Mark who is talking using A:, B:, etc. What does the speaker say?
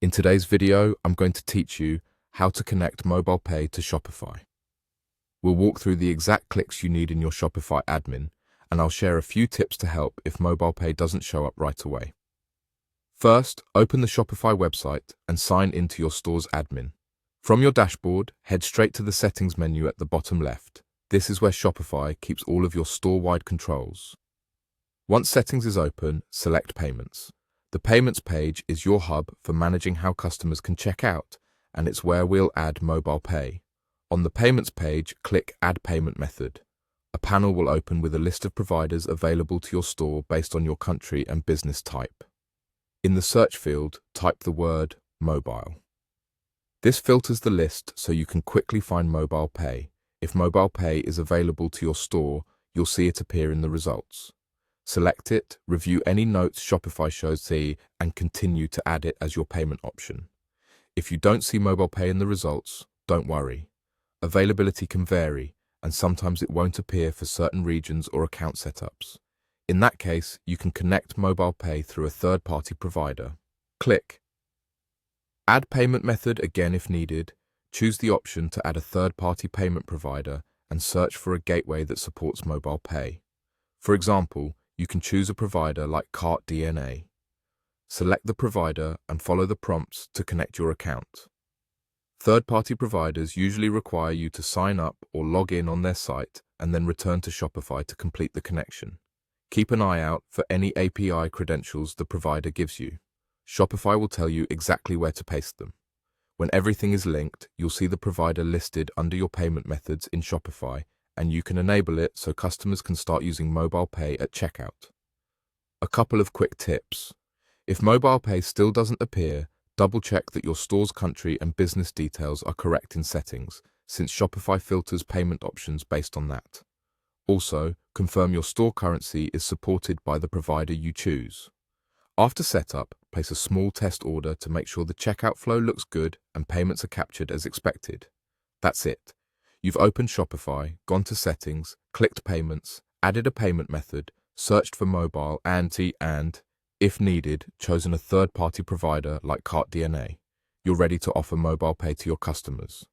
A: In today's video, I'm going to teach you how to connect MobilePay to Shopify. We'll walk through the exact clicks you need in your Shopify admin, and I'll share a few tips to help if MobilePay doesn't show up right away. First, open the Shopify website and sign into your store's admin. From your dashboard, head straight to the settings menu at the bottom left. This is where Shopify keeps all of your store-wide controls. Once settings is open, select Payments. The Payments page is your hub for managing how customers can check out, and it's where we'll add MobilePay. On the Payments page, click Add Payment Method. A panel will open with a list of providers available to your store based on your country and business type. In the search field, type the word Mobile. This filters the list so you can quickly find MobilePay. If MobilePay is available to your store, you'll see it appear in the results. Select it, review any notes Shopify shows you, and continue to add it as your payment option. If you don't see MobilePay in the results, don't worry. Availability can vary, and sometimes it won't appear for certain regions or account setups. In that case, you can connect MobilePay through a third-party provider. Click Add Payment Method again if needed. Choose the option to add a third-party payment provider and search for a gateway that supports MobilePay. For example, you can choose a provider like CartDNA. Select the provider and follow the prompts to connect your account. Third-party providers usually require you to sign up or log in on their site and then return to Shopify to complete the connection. Keep an eye out for any API credentials the provider gives you. Shopify will tell you exactly where to paste them. When everything is linked, you'll see the provider listed under your payment methods in Shopify, and you can enable it so customers can start using MobilePay at checkout. A couple of quick tips. If MobilePay still doesn't appear, double-check that your store's country and business details are correct in settings, since Shopify filters payment options based on that. Also, confirm your store currency is supported by the provider you choose. After setup, place a small test order to make sure the checkout flow looks good and payments are captured as expected. That's it. You've opened Shopify, gone to Settings, clicked Payments, added a payment method, searched for mobile and, if needed, chosen a third-party provider like CartDNA. You're ready to offer MobilePay to your customers.